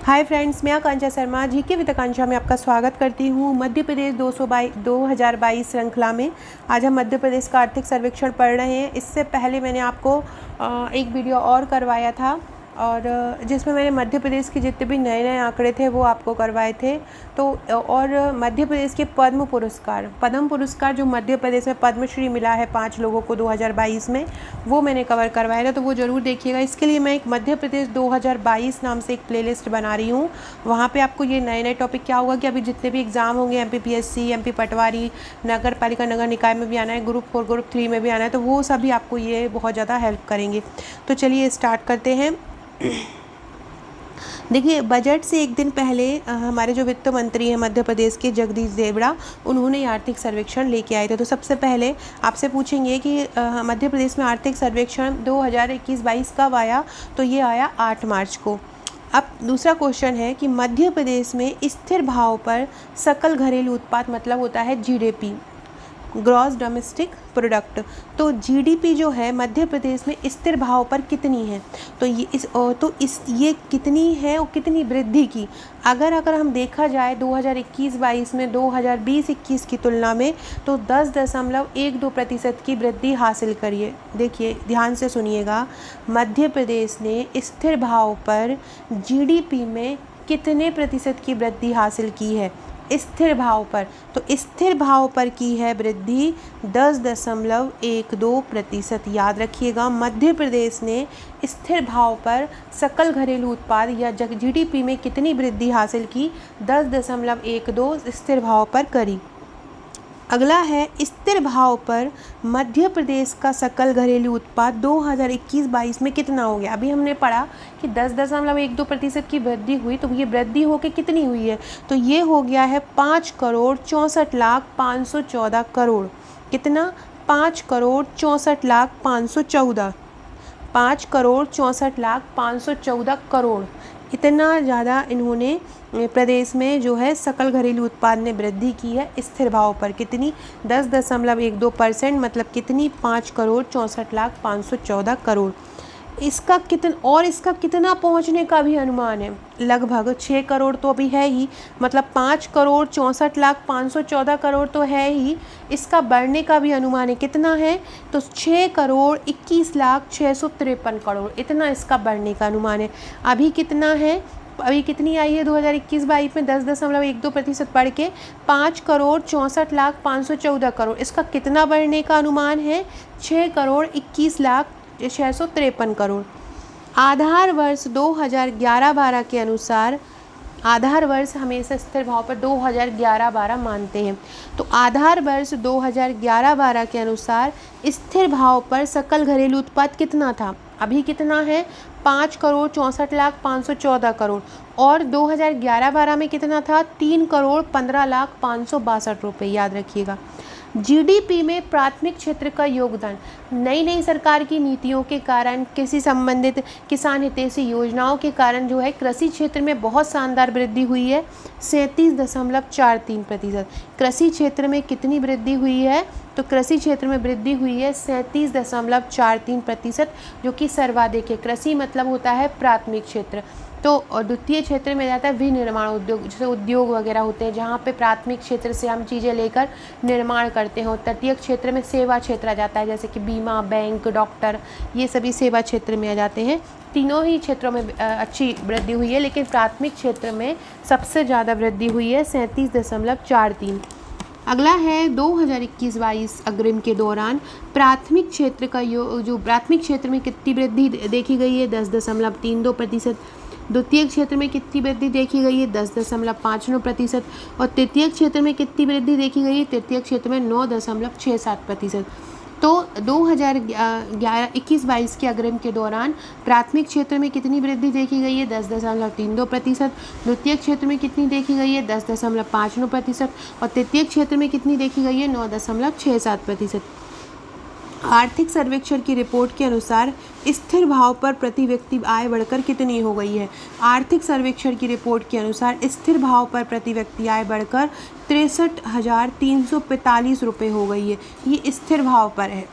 Hi friends, मैं आकांक्षा Sharma GK with आकांक्षा में आपका स्वागत करती हूँ। मध्य प्रदेश 2022 श्रृंखला में आज हम मध्य प्रदेश का आर्थिक सर्वेक्षण पढ़ रहे हैं। इससे पहले मैंने आपको एक वीडियो और करवाया था और जिसमें मैंने मध्य प्रदेश के जितने भी नए नए आंकड़े थे वो आपको करवाए थे। तो और मध्य प्रदेश के पद्म पुरस्कार जो मध्य प्रदेश में पद्मश्री मिला है 5 लोगों को 2022 में, वो मैंने कवर करवाया था, तो वो ज़रूर देखिएगा। इसके लिए मैं एक मध्य प्रदेश 2022 नाम से एक प्लेलिस्ट बना रही हूँ। वहाँ पे आपको ये नए नए टॉपिक क्या होगा कि अभी जितने भी एग्ज़ाम होंगे MPPSC, MP पटवारी, नगर पालिका नगर निकाय में भी आना है, ग्रुप 4 ग्रुप 3 में भी आना है, तो वो सभी आपको ये बहुत ज़्यादा हेल्प करेंगे। तो चलिए स्टार्ट करते हैं। देखिए, बजट से एक दिन पहले हमारे जो वित्त मंत्री हैं मध्य प्रदेश के जगदीश देवड़ा, उन्होंने आर्थिक सर्वेक्षण लेके आए थे। तो सबसे पहले आपसे पूछेंगे कि मध्य प्रदेश में आर्थिक सर्वेक्षण 2021-22 कब आया, तो ये आया 8 मार्च को। अब दूसरा क्वेश्चन है कि मध्य प्रदेश में स्थिर भाव पर सकल घरेलू उत्पाद मतलब होता है GDP, ग्रॉस डोमेस्टिक प्रोडक्ट। तो GDP जो है मध्य प्रदेश में स्थिर भाव पर कितनी है, तो ये कितनी है और कितनी वृद्धि की। अगर हम देखा जाए 2021-22 में 2020-21 की तुलना में, तो 10.12% की वृद्धि हासिल करिए। देखिए, ध्यान से सुनिएगा, मध्य प्रदेश ने स्थिर भाव पर GDP में कितने प्रतिशत की वृद्धि हासिल की है स्थिर भाव पर, तो स्थिर भाव पर की है वृद्धि 10.12%। याद रखिएगा, मध्य प्रदेश ने स्थिर भाव पर सकल घरेलू उत्पाद या GDP में कितनी वृद्धि हासिल की, 10.12 स्थिर भाव पर करी। अगला है स्थिर भाव पर मध्य प्रदेश का सकल घरेलू उत्पाद 2021-22 में कितना हो गया। अभी हमने पढ़ा कि 10.12% की वृद्धि हुई, तो ये वृद्धि होकर कितनी हुई है, तो ये हो गया है 5,64,514 करोड़। कितना? 5,64,514 5,64,514 करोड़। इतना ज़्यादा इन्होंने प्रदेश में जो है सकल घरेलू उत्पाद ने वृद्धि की है स्थिर भाव पर। कितनी? 10.12%, मतलब कितनी? 5,64,514 करोड़। इसका कितना पहुंचने का भी अनुमान है, लगभग 6 करोड़ तो अभी है ही, मतलब 5,64,514 करोड़ तो है ही। इसका बढ़ने का भी अनुमान है, कितना है, तो 6,21,653 करोड़, इतना इसका बढ़ने का अनुमान है। अभी कितना है, अभी कितनी आई है 2021-22 में 10.12% बढ़ के 5,64,514 करोड़। इसका कितना बढ़ने का अनुमान है, 6,21,653 करोड़। आधार वर्ष 2011-12 के अनुसार, आधार वर्ष हमेशा स्थिर भाव पर 2011-12 मानते हैं, तो आधार वर्ष 2011-12 के अनुसार स्थिर भाव पर सकल घरेलू उत्पाद कितना था, अभी कितना है, 5,64,514 करोड़। और 2011-12 में कितना था, 3,15,562 रुपये। याद रखिएगा। GDP में प्राथमिक क्षेत्र का योगदान, नई सरकार की नीतियों के कारण, किसी संबंधित किसान हितैषी योजनाओं के कारण जो है कृषि क्षेत्र में बहुत शानदार वृद्धि हुई है, 37.43%। कृषि क्षेत्र में कितनी वृद्धि हुई है, तो कृषि क्षेत्र में वृद्धि हुई है 37.43%, जो कि सर्वाधिक है। कृषि मतलब होता है प्राथमिक क्षेत्र। तो द्वितीय क्षेत्र में जाता है विनिर्माण उद्योग, जैसे उद्योग वगैरह होते हैं जहाँ पे प्राथमिक क्षेत्र से हम चीज़ें लेकर निर्माण करते हैं। तृतीय क्षेत्र में सेवा क्षेत्र आ जाता है, जैसे कि बीमा, बैंक, डॉक्टर, ये सभी सेवा क्षेत्र में आ जाते हैं। तीनों ही क्षेत्रों में अच्छी वृद्धि हुई है, लेकिन प्राथमिक क्षेत्र में सबसे ज़्यादा वृद्धि हुई है 37.43। अगला है 2021-22 अग्रिम के दौरान प्राथमिक क्षेत्र का जो प्राथमिक क्षेत्र में कितनी वृद्धि देखी गई है, 10.32%। द्वितीय क्षेत्र में कितनी वृद्धि देखी गई है, 10.59%। और तृतीय क्षेत्र में कितनी वृद्धि देखी गई है, तृतीय क्षेत्र में 9.67%। तो 2021-22 के अग्रिम के दौरान प्राथमिक क्षेत्र में कितनी वृद्धि देखी गई है, 10.32%। द्वितीय क्षेत्र में कितनी देखी गई है, 10.59%। और तृतीय क्षेत्र में कितनी देखी गई है, 9.67%। आर्थिक सर्वेक्षण की रिपोर्ट के अनुसार स्थिर भाव पर प्रति व्यक्ति आय बढ़कर कितनी हो गई है। आर्थिक सर्वेक्षण की रिपोर्ट के अनुसार स्थिर भाव पर प्रति व्यक्ति आय बढ़कर 63,345 रुपये हो गई है। ये स्थिर भाव पर है।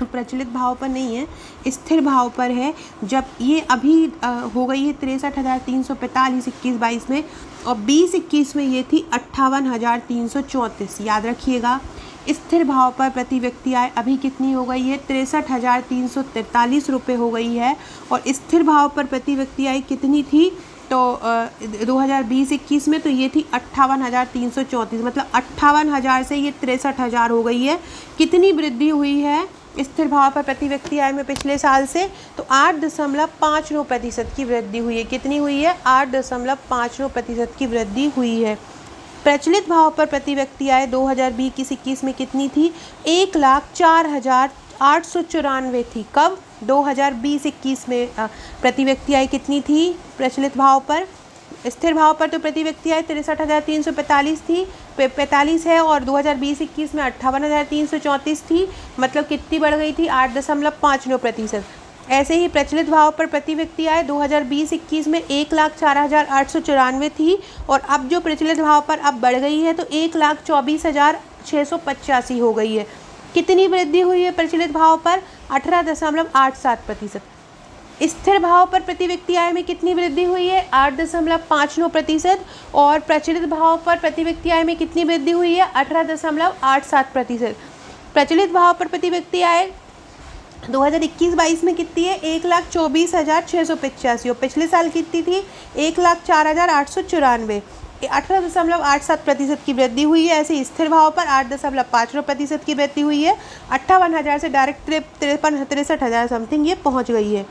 प्रचलित भाव पर नहीं है, स्थिर भाव पर है। जब ये अभी हो गई है 63,345 21-22 में, और 20-21 में ये थी 58,334। याद रखिएगा, स्थिर भाव पर प्रति व्यक्ति आय अभी कितनी हो गई है? 63,343 रुपये हो गई है। और स्थिर भाव पर प्रति व्यक्ति आय कितनी थी? तो 2020-21 में तो ये थी 58,334, मतलब 58,000 से ये 63,000 हो गई है। कितनी वृद्धि हुई है स्थिर भाव पर प्रति व्यक्ति आय में पिछले साल से? तो 8.59% की वृद्धि हुई है। कितनी हुई है? 8.59% की वृद्धि हुई है। प्रचलित भाव पर प्रति व्यक्ति आय 2020-21 में कितनी थी? 1,04,894 थी। कब? 2020-21 में प्रति व्यक्ति आय कितनी थी प्रचलित भाव पर? स्थिर भाव पर तो प्रति व्यक्ति आय 63,345 थी, 45 है, और 2020-21 में 58,334 थी, मतलब कितनी बढ़ गई थी? 8.59%। ऐसे ही प्रचलित भाव पर प्रति व्यक्ति आय 2020-21 में 1,04,894 थी, और अब जो प्रचलित भाव पर अब बढ़ गई है तो 1,24,685 हो गई है। कितनी वृद्धि हुई है प्रचलित भाव पर? 18.87%। स्थिर भाव पर प्रति व्यक्ति आय में कितनी वृद्धि हुई है? 8.59%। और प्रचलित भाव पर प्रति व्यक्ति आय में कितनी वृद्धि हुई है? 18.87%। प्रचलित भाव पर प्रति व्यक्ति आय 2021-22 में कितनी है? 1,24,685, और पिछले साल कितनी थी? 1,04,894। 18.87% की वृद्धि हुई है। ऐसे स्थिर भाव पर 8.59% की वृद्धि हुई है। 58,000 से डायरेक्ट 63,000 समथिंग ये पहुंच गई है।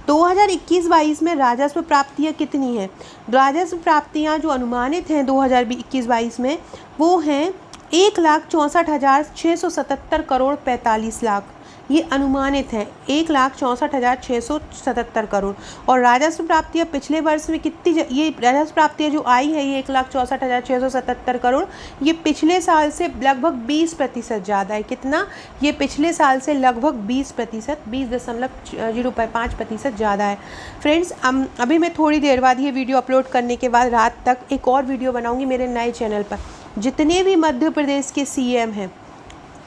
2021-22 में राजस्व प्राप्तियाँ कितनी हैं? राजस्व प्राप्तियाँ जो अनुमानित हैं 2021-22 में वो हैं 1,64,677 करोड़ 45 लाख। ये अनुमानित है 1,64,677 करोड़। और राजस्व प्राप्तियाँ पिछले वर्ष में कितनी, ये राजस्व प्राप्तियाँ जो आई है ये 1,64,677 करोड़, ये पिछले साल से लगभग 20% ज़्यादा है। कितना? ये पिछले साल से लगभग 20%, 20.05% ज़्यादा है। फ्रेंड्स, अभी मैं थोड़ी देर बाद ये वीडियो अपलोड करने के बाद रात तक एक और वीडियो बनाऊँगी मेरे नए चैनल पर। जितने भी मध्य प्रदेश के CM हैं,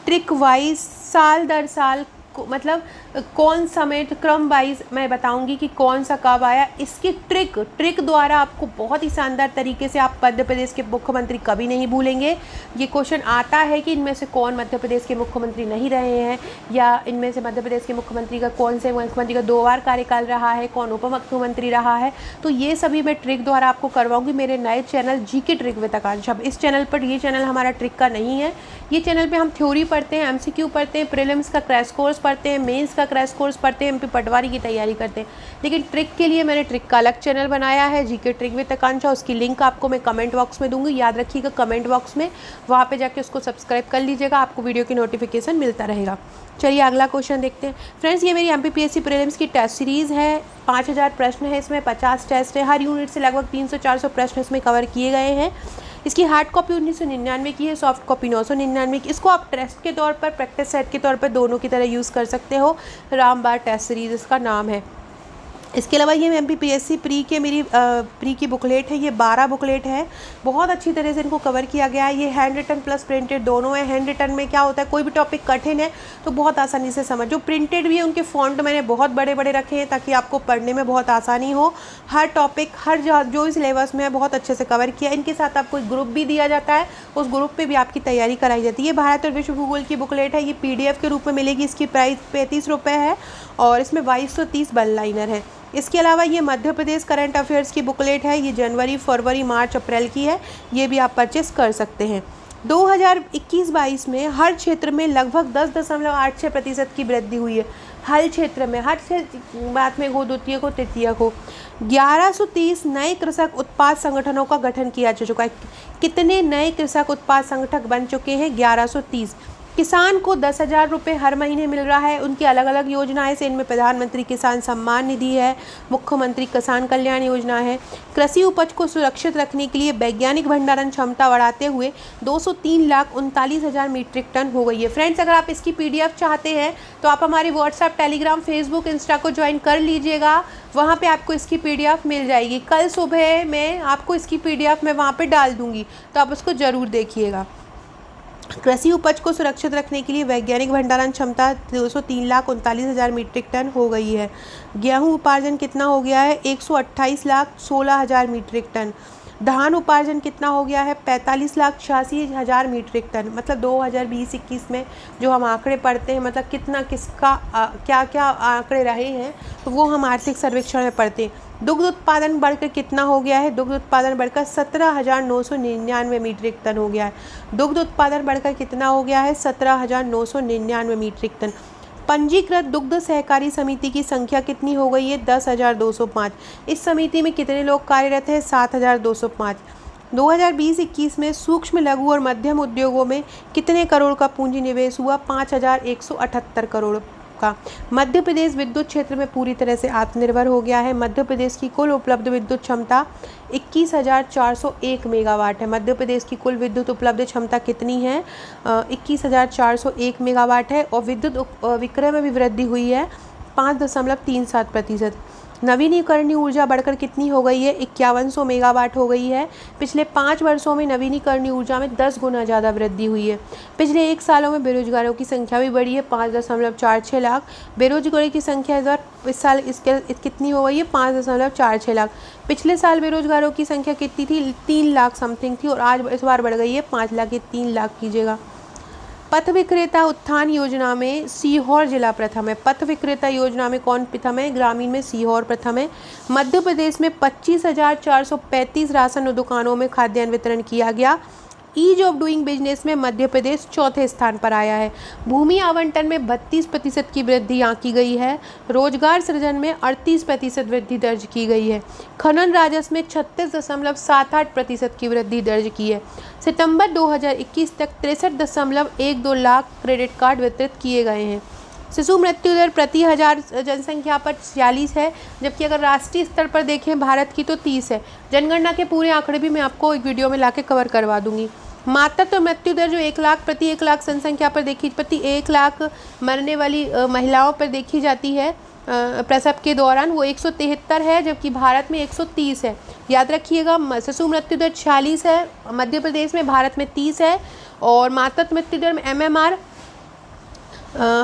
ट्रिक वाइज साल दर साल मतलब कौन समेत क्रम वाइज मैं बताऊंगी कि कौन सा कब आया। इसकी ट्रिक द्वारा आपको बहुत ही शानदार तरीके से आप मध्य प्रदेश के मुख्यमंत्री कभी नहीं भूलेंगे। ये क्वेश्चन आता है कि इनमें से कौन मध्य प्रदेश के मुख्यमंत्री नहीं रहे हैं, या इनमें से मध्य प्रदेश के मुख्यमंत्री का कौन से मुख्यमंत्री का 2 बार कार्यकाल रहा है, कौन उप मुख्यमंत्री रहा है। तो ये सभी मैं ट्रिक द्वारा आपको करवाऊंगी मेरे नए चैनल GK ट्रिक विद आकांक्षा। इस चैनल पर, ये चैनल हमारा ट्रिक का नहीं है। ये चैनल पे हम थ्योरी पढ़ते हैं, MCQ पढ़ते हैं, प्रीलिम्स का क्रैश कोर्स पढ़ते हैं, मेंस का क्रैश कोर्स पढ़ते हैं, MP पटवारी की तैयारी करते हैं। लेकिन ट्रिक के लिए मैंने ट्रिक का अलग चैनल बनाया है, GK ट्रिक विद आकांक्षा। उसकी लिंक आपको मैं कमेंट बॉक्स में दूंगी, याद रखिएगा कमेंट बॉक्स में, वहाँ पे जाके उसको सब्सक्राइब कर लीजिएगा, आपको वीडियो की नोटिफिकेशन मिलता रहेगा। चलिए अगला क्वेश्चन देखते हैं। फ्रेंड्स, ये मेरी MPPSC प्रीलिम्स की टेस्ट सीरीज़ है। 5,000 प्रश्न है इसमें, 50 टेस्ट है। हर यूनिट से लगभग 300-400 प्रश्न इसमें कवर किए गए हैं। इसकी हार्ड कॉपी 1999 की है, सॉफ्ट कॉपी 999 की। इसको आप टेस्ट के तौर पर, प्रैक्टिस सेट के तौर पर दोनों की तरह यूज़ कर सकते हो। रामबाण टेस्ट सीरीज़ इसका नाम है। इसके अलावा ये MPPSC प्री के मेरी प्री की बुकलेट है, ये 12 बुकलेट है। बहुत अच्छी तरह से इनको कवर किया गया है। ये हैंड रिटन प्लस प्रिंटेड दोनों है। हैंड रिटन में क्या होता है, कोई भी टॉपिक कठिन है तो बहुत आसानी से समझ। जो प्रिंटेड भी है उनके फॉन्ट मैंने बहुत बड़े बड़े रखे हैं ताकि आपको पढ़ने में बहुत आसानी हो। हर टॉपिक, हर जो भी सिलेबस में है बहुत अच्छे से कवर किया। इनके साथ आपको एक ग्रुप भी दिया जाता है, उस ग्रुप पर भी आपकी तैयारी कराई जाती है। भारत और विश्व भूगोल की बुकलेट है, ये PDF के रूप में मिलेगी। इसकी प्राइस 35 रुपये है और इसमें 2230 वन लाइनर है। इसके अलावा ये मध्य प्रदेश करंट अफेयर्स की बुकलेट है, ये जनवरी, फरवरी, मार्च, अप्रैल की है। ये भी आप परचेस कर सकते हैं। 2021-22 में हर क्षेत्र में लगभग 10.86% की वृद्धि हुई है। हर क्षेत्र में, हर बात में हो, द्वितीयक हो, तृतीयक हो। 1130 नए कृषक उत्पाद संगठनों का गठन किया जा चुका है। कितने नए कृषक उत्पाद संगठन बन चुके हैं? 1130। किसान को 10,000 रुपये हर महीने मिल रहा है। उनकी अलग अलग योजनाएं से, इनमें प्रधानमंत्री किसान सम्मान निधि है, मुख्यमंत्री किसान कल्याण योजना है। कृषि उपज को सुरक्षित रखने के लिए वैज्ञानिक भंडारण क्षमता बढ़ाते हुए 203,39,000 मीट्रिक टन हो गई है। फ्रेंड्स, अगर आप इसकी PDF चाहते हैं तो आप हमारे WhatsApp, टेलीग्राम, फेसबुक, इंस्टा को ज्वाइन कर लीजिएगा। वहाँ पे आपको इसकी PDF मिल जाएगी। कल सुबह मैं आपको इसकी PDF मैं वहाँ पे डाल दूँगी, तो आप उसको ज़रूर देखिएगा। कृषि उपज को सुरक्षित रखने के लिए वैज्ञानिक भंडारण क्षमता 203,39,000 मीट्रिक टन हो गई है। गेहूं उपार्जन कितना हो गया है? 128,16,000 मीट्रिक टन। धान उपार्जन कितना हो गया है? 45,86,000 मीट्रिक टन। मतलब 2020-21 में जो हम आंकड़े पढ़ते हैं, मतलब कितना किसका क्या क्या आंकड़े रहे हैं, तो वो हम आर्थिक सर्वेक्षण में पढ़ते हैं। दुग्ध उत्पादन बढ़कर कितना हो गया है? दुग्ध उत्पादन बढ़कर 17,999 मीट्रिक टन हो गया है। दुग्ध उत्पादन बढ़कर कितना हो गया है? 17,999 मीट्रिक टन। पंजीकृत दुग्ध सहकारी समिति की संख्या कितनी हो गई है? 10,205। इस समिति में कितने लोग कार्यरत हैं? 7,205। 2020-21 में सूक्ष्म लघु और मध्यम उद्योगों में कितने करोड़ का पूंजी निवेश हुआ? 5,178 करोड़ का। मध्य प्रदेश विद्युत क्षेत्र में पूरी तरह से आत्मनिर्भर हो गया है। मध्य प्रदेश की कुल उपलब्ध विद्युत क्षमता 21,401 मेगावाट है। मध्य प्रदेश की कुल विद्युत उपलब्ध क्षमता कितनी है? 21,401 मेगावाट है। और विद्युत विक्रय में भी वृद्धि हुई है 5.37%। नवीनीकरणीय ऊर्जा बढ़कर कितनी हो गई है? 5100 मेगावाट हो गई है। पिछले 5 वर्षों में नवीनीकरणीय ऊर्जा में 10 गुना ज़्यादा वृद्धि हुई है। पिछले 1 सालों में बेरोजगारों की संख्या भी बढ़ी है 5.46 लाख। बेरोजगारी की संख्या इस साल कितनी हो गई है? 5.46 लाख। पिछले साल बेरोजगारों की संख्या कितनी थी? 3 लाख समथिंग थी, और आज इस बार बढ़ गई है 5 लाख। ये 3 लाख कीजिएगा। पथ विक्रेता उत्थान योजना में सीहोर जिला प्रथम है। पथ विक्रेता योजना में कौन प्रथम है? ग्रामीण में सीहोर प्रथम है। मध्य प्रदेश में 25,435 राशन दुकानों में खाद्यान्न वितरण किया गया। ईज ऑफ डूइंग बिजनेस में मध्य प्रदेश चौथे स्थान पर आया है। भूमि आवंटन में 32% की वृद्धि यहाँ की गई है। रोजगार सृजन में 38% वृद्धि दर्ज की गई है। खनन राजस्व में 36.78% की वृद्धि दर्ज की है। सितंबर 2021 तक 63.12 लाख क्रेडिट कार्ड वितरित किए गए हैं। शिशु मृत्यु दर प्रति 1000 जनसंख्या पर 46 है, जबकि अगर राष्ट्रीय स्तर पर देखें भारत की तो 30 है। जनगणना के पूरे आंकड़े भी मैं आपको एक वीडियो में लाके कवर करवा दूंगी। मातृत्व मृत्यु दर जो 1 लाख प्रति 1 लाख जनसंख्या पर प्रति 1 लाख मरने वाली महिलाओं पर देखी जाती है प्रसव के दौरान, वो 173 है, जबकि भारत में 130 है। याद रखिएगा, शिशु मृत्यु दर 46 है मध्य प्रदेश में, भारत में 30 है। और मातृत्व मृत्यु दर में MMR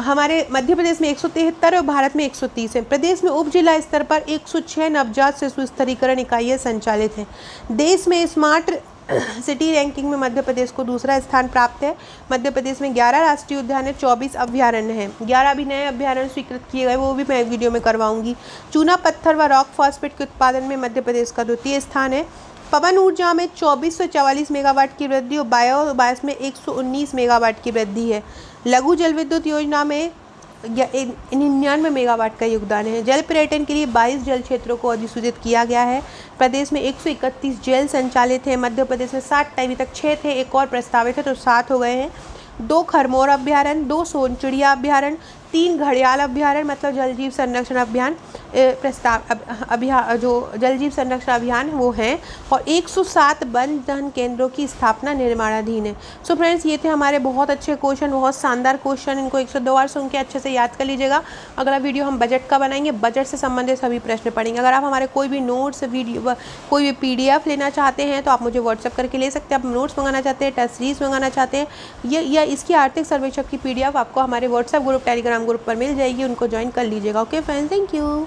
हमारे मध्य प्रदेश में 173 और भारत में 130 है। प्रदेश में उप जिला स्तर पर 106 नवजात शिशु स्तरीकरण इकाइयाँ संचालित हैं। देश में स्मार्ट सिटी रैंकिंग में मध्य प्रदेश को दूसरा स्थान प्राप्त है। मध्य प्रदेश में 11 राष्ट्रीय उद्यान है, 24 अभ्यारण्य हैं। 11 भी नए अभ्यारण्य स्वीकृत किए गए, वो भी मैं वीडियो में करवाऊंगी। चूना पत्थर व रॉक फॉस्फेट के उत्पादन में मध्य प्रदेश का द्वितीय स्थान है। पवन ऊर्जा में 2444 मेगावाट की वृद्धि और बायोगैस में 119 मेगावाट की वृद्धि है। लघु जल विद्युत योजना में 99 मेगावाट का योगदान है। जल पर्यटन के लिए 22 जल क्षेत्रों को अधिसूचित किया गया है। प्रदेश में 131 जेल संचालित है। मध्य प्रदेश में 7 अभी तक 6 थे, एक और प्रस्तावित है तो 7 हो गए हैं। 2 खरमोर अभ्यारण्य, 2 सोनचिड़िया अभ्यारण्य, 3 घड़ियाल अभ्यारण्य मतलब जल जीव संरक्षण अभियान जो जल जीव संरक्षण अभियान वो हैं, और 107 वन धन केंद्रों की स्थापना निर्माणाधीन है। सो फ्रेंड्स, ये थे हमारे बहुत अच्छे क्वेश्चन, बहुत शानदार क्वेश्चन। इनको 102 बार सुन के अच्छे से याद कर लीजिएगा। अगला वीडियो हम बजट का बनाएंगे, बजट से संबंधित सभी प्रश्न पढ़ेंगे। अगर आप हमारे कोई भी नोट्स वीडियो कोई भी PDF लेना चाहते हैं तो आप मुझे व्हाट्सअप करके ले सकते हैं। आप नोट्स मंगाना चाहते हैं, टेस्ट सीरीज मंगाना चाहते हैं, या इसकी आर्थिक सर्वेक्षण की PDF आपको हमारे व्हाट्सएप ग्रुप टेलीग्राम ग्रुप पर मिल जाएगी, उनको ज्वाइन कर लीजिएगा। Okay friends, thank you.